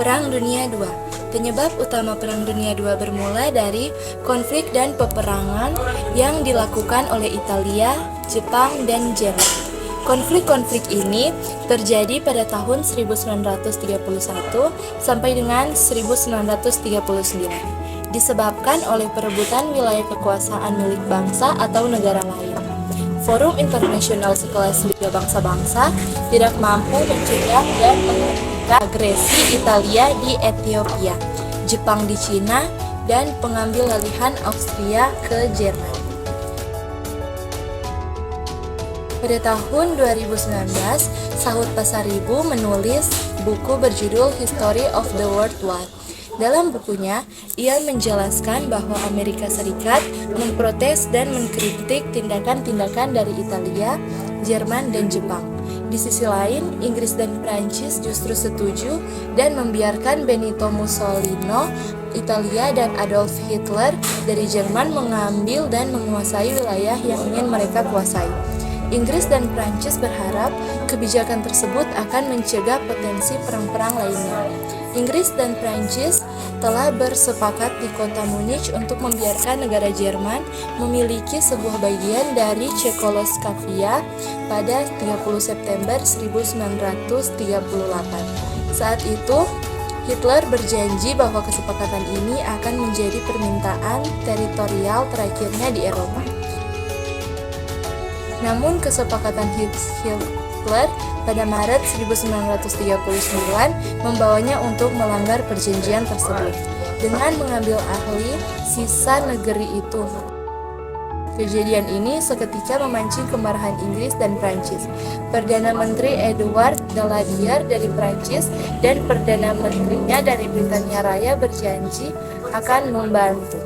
Perang Dunia II. Penyebab utama Perang Dunia II bermula dari konflik dan peperangan yang dilakukan oleh Italia, Jepang, dan Jerman. Konflik-konflik ini terjadi pada tahun 1931 sampai dengan 1939, disebabkan oleh perebutan wilayah kekuasaan milik bangsa atau negara lain. Forum internasional sekelas Liga Bangsa-Bangsa tidak mampu mencegah dan menghentikan agresi Italia di Ethiopia, Jepang di Cina, dan pengambil alihan Austria ke Jerman. Pada tahun 2019, Sahut Pasaribu menulis buku berjudul History of the World War. Dalam bukunya, ia menjelaskan bahwa Amerika Serikat memprotes dan mengkritik tindakan-tindakan dari Italia, Jerman, dan Jepang. Di sisi lain, Inggris dan Prancis justru setuju dan membiarkan Benito Mussolini, Italia, dan Adolf Hitler dari Jerman mengambil dan menguasai wilayah yang ingin mereka kuasai. Inggris dan Prancis berharap kebijakan tersebut akan mencegah potensi perang-perang lainnya. Inggris dan Prancis telah bersepakat di kota Munich untuk membiarkan negara Jerman memiliki sebuah bagian dari Cekoslovakia pada 30 September 1938. Saat itu, Hitler berjanji bahwa kesepakatan ini akan menjadi permintaan teritorial terakhirnya di Eropa. Namun kesepakatan Hitler pada Maret 1939 membawanya untuk melanggar perjanjian tersebut dengan mengambil alih sisa negeri itu. Kejadian ini seketika memancing kemarahan Inggris dan Prancis. Perdana Menteri Edward Daladier dari Prancis dan Perdana Menterinya dari Britania Raya berjanji akan membantu.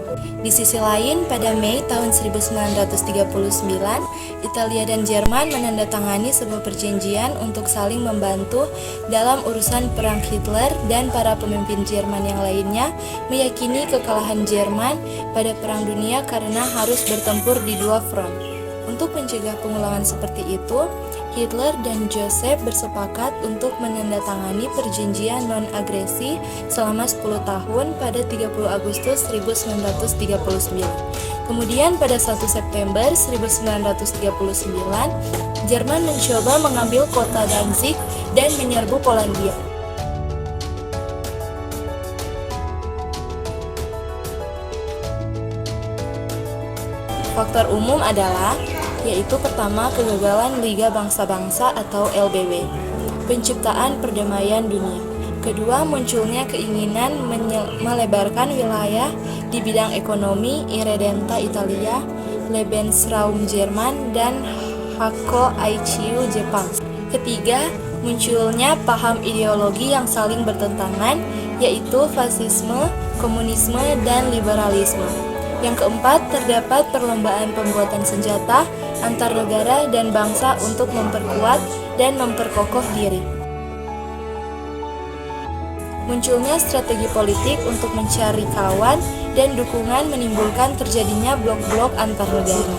Di sisi lain, pada Mei tahun 1939, Italia dan Jerman menandatangani sebuah perjanjian untuk saling membantu dalam urusan perang. Hitler dan para pemimpin Jerman yang lainnya meyakini kekalahan Jerman pada Perang Dunia karena harus bertempur di dua front. Untuk mencegah pengulangan seperti itu, Hitler dan Joseph bersepakat untuk menandatangani perjanjian non-agresi selama 10 tahun pada 30 Agustus 1939. Kemudian pada 1 September 1939, Jerman mencoba mengambil kota Danzig dan menyerbu Polandia. Faktor umum adalah yaitu pertama, kegagalan Liga Bangsa-Bangsa atau LBB, penciptaan perdamaian dunia. Kedua, munculnya keinginan melebarkan wilayah di bidang ekonomi, Irredenta Italia, Lebensraum Jerman, dan Hakko Aichiu Jepang. Ketiga, munculnya paham ideologi yang saling bertentangan, yaitu fasisme, komunisme, dan liberalisme. Yang keempat, terdapat perlombaan pembuatan senjata antar negara dan bangsa untuk memperkuat dan memperkokoh diri. Munculnya strategi politik untuk mencari kawan dan dukungan menimbulkan terjadinya blok-blok antar negara.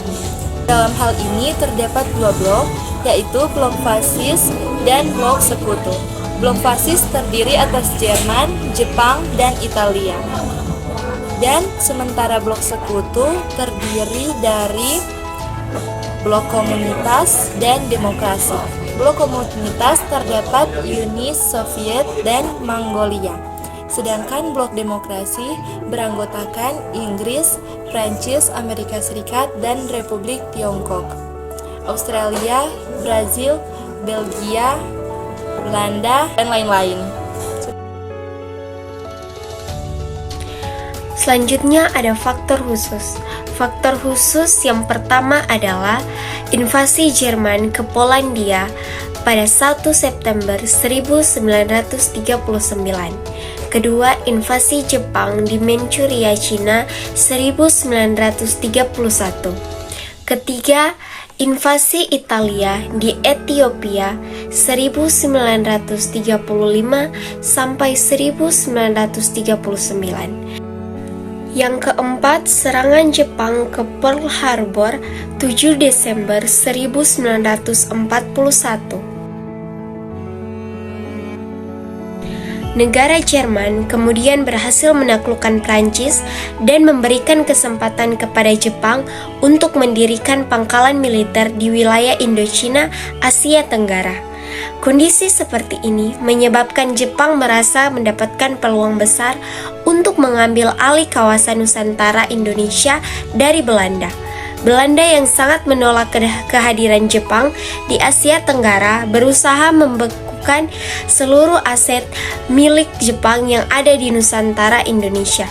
Dalam hal ini terdapat dua blok, yaitu blok fasis dan blok sekutu. Blok fasis terdiri atas Jerman, Jepang, dan Italia. Dan sementara blok sekutu terdiri dari blok komunitas dan demokrasi. Blok komunitas terdapat Uni Soviet dan Mongolia. Sedangkan blok demokrasi beranggotakan Inggris, Prancis, Amerika Serikat, dan Republik Tiongkok, Australia, Brazil, Belgia, Belanda, dan lain-lain. Selanjutnya ada faktor khusus. Faktor khusus yang pertama adalah invasi Jerman ke Polandia pada 1 September 1939. Kedua, invasi Jepang di Manchuria, Cina 1931. Ketiga, invasi Italia di Ethiopia 1935 sampai 1939. Yang keempat, serangan Jepang ke Pearl Harbor 7 Desember 1941. negara Jerman kemudian berhasil menaklukkan Prancis dan memberikan kesempatan kepada Jepang untuk mendirikan pangkalan militer di wilayah Indochina, Asia Tenggara. Kondisi seperti ini menyebabkan Jepang merasa mendapatkan peluang besar untuk mengambil alih kawasan Nusantara Indonesia dari Belanda. Belanda yang sangat menolak kehadiran Jepang di Asia Tenggara berusaha membekukan seluruh aset milik Jepang yang ada di Nusantara Indonesia.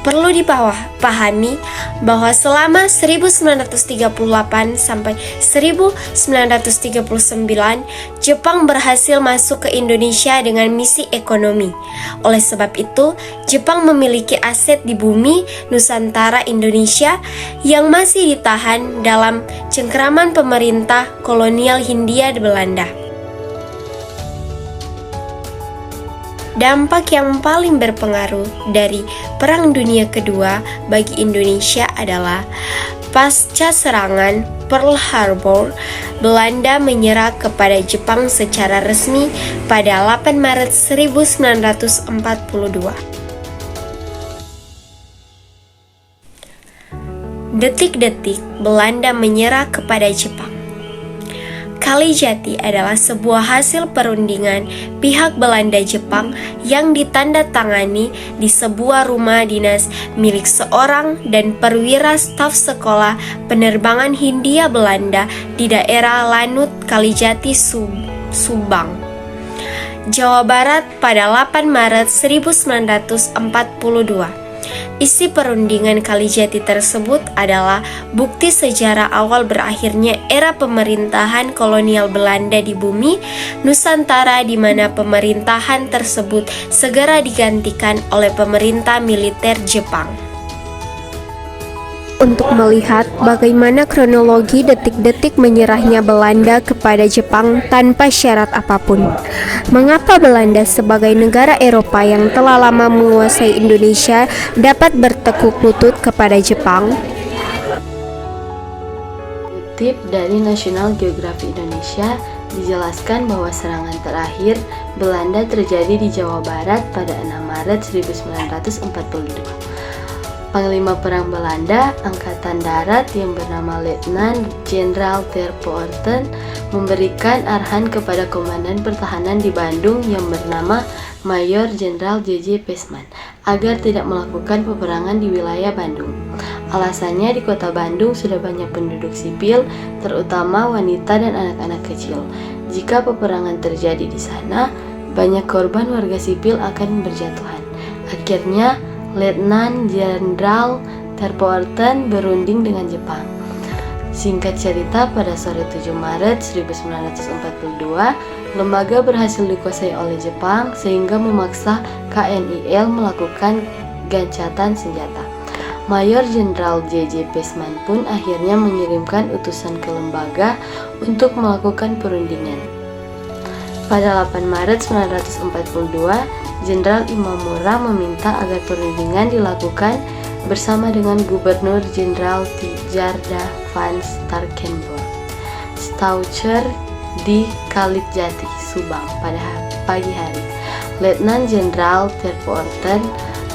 Perlu dipahami bahwa selama 1938 sampai 1939, Jepang berhasil masuk ke Indonesia dengan misi ekonomi. Oleh sebab itu, Jepang memiliki aset di bumi Nusantara Indonesia yang masih ditahan dalam cengkraman pemerintah kolonial Hindia Belanda. Dampak yang paling berpengaruh dari Perang Dunia Kedua bagi Indonesia adalah pasca serangan Pearl Harbor, Belanda menyerah kepada Jepang secara resmi pada 8 Maret 1942. Detik-detik Belanda menyerah kepada Jepang. Kalijati adalah sebuah hasil perundingan pihak Belanda Jepang yang ditandatangani di sebuah rumah dinas milik seorang dan perwira staf sekolah penerbangan Hindia Belanda di daerah Lanut Kalijati, Subang, Jawa Barat pada 8 Maret 1942. Isi perundingan Kalijati tersebut adalah bukti sejarah awal berakhirnya era pemerintahan kolonial Belanda di bumi Nusantara, di mana pemerintahan tersebut segera digantikan oleh pemerintah militer Jepang. Untuk melihat bagaimana kronologi detik-detik menyerahnya Belanda kepada Jepang tanpa syarat apapun. Mengapa Belanda sebagai negara Eropa yang telah lama menguasai Indonesia dapat bertekuk lutut kepada Jepang? Kutip dari National Geographic Indonesia, dijelaskan bahwa serangan terakhir Belanda terjadi di Jawa Barat pada 6 Maret 1942. Panglima Perang Belanda Angkatan Darat yang bernama Letnan Jenderal ter Poorten memberikan arahan kepada Komandan Pertahanan di Bandung yang bernama Mayor Jenderal J.J. Pesman agar tidak melakukan peperangan di wilayah Bandung. Alasannya, di kota Bandung sudah banyak penduduk sipil, terutama wanita dan anak-anak kecil. Jika peperangan terjadi di sana, banyak korban warga sipil akan berjatuhan. Akhirnya, Letnan Jenderal ter Poorten berunding dengan Jepang. Singkat cerita, pada sore 7 Maret 1942, lembaga berhasil dikuasai oleh Jepang sehingga memaksa KNIL melakukan gencatan senjata. Mayor Jenderal J.J. Pesman pun akhirnya mengirimkan utusan ke lembaga untuk melakukan perundingan. Pada 8 Maret 1942, Jenderal Imamura meminta agar perundingan dilakukan bersama dengan Gubernur Jenderal Tjarda van Staucher di Kalijati, Subang pada pagi hari. Letnan Jenderal ter Poorten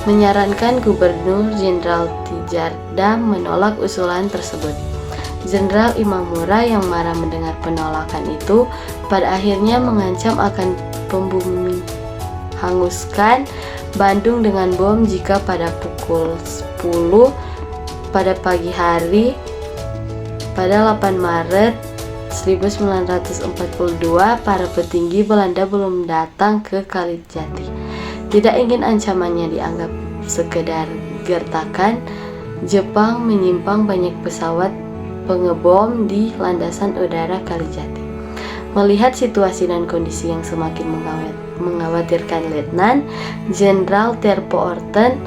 menyarankan Gubernur Jenderal Tjarda menolak usulan tersebut. Jenderal Imamura yang marah mendengar penolakan itu pada akhirnya mengancam akan hanguskan Bandung dengan bom jika pada pukul 10 pada pagi hari pada 8 Maret 1942 para petinggi Belanda belum datang ke Kalijati. Tidak ingin ancamannya dianggap sekedar gertakan, Jepang menyimpan banyak pesawat pengebom di landasan udara Kalijati. Melihat situasi dan kondisi yang semakin mengkhawatirkan, Letnan Jenderal ter Poorten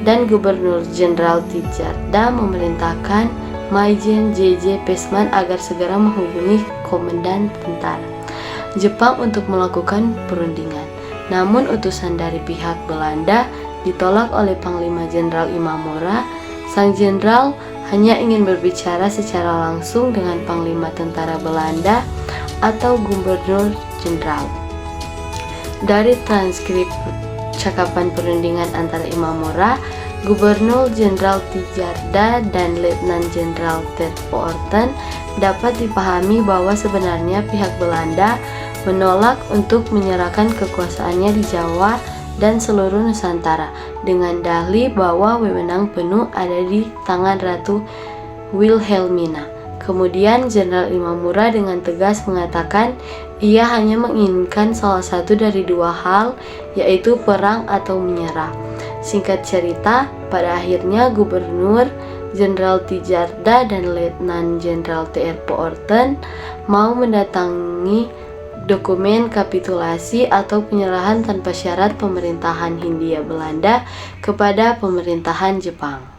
dan Gubernur Jenderal Tjarda memerintahkan Maijen J.J. Pesman agar segera menghubungi Komandan Tentara Jepang untuk melakukan perundingan. Namun utusan dari pihak Belanda ditolak oleh Panglima Jenderal Imamura. Sang jenderal hanya ingin berbicara secara langsung dengan Panglima Tentara Belanda atau Gubernur Jenderal. Dari transkrip percakapan perundingan antara Imamura, Gubernur Jenderal Tijarda dan Letnan Jenderal Terpoorten dapat dipahami bahwa sebenarnya pihak Belanda menolak untuk menyerahkan kekuasaannya di Jawa dan seluruh Nusantara dengan dalih bahwa wewenang penuh ada di tangan Ratu Wilhelmina. Kemudian Jenderal Imamura dengan tegas mengatakan ia hanya menginginkan salah satu dari dua hal, yaitu perang atau menyerah. Singkat cerita, pada akhirnya Gubernur Jenderal Tijarda dan Letnan Jenderal Terpoorten mau mendatangi dokumen kapitulasi atau penyerahan tanpa syarat pemerintahan Hindia Belanda kepada pemerintahan Jepang.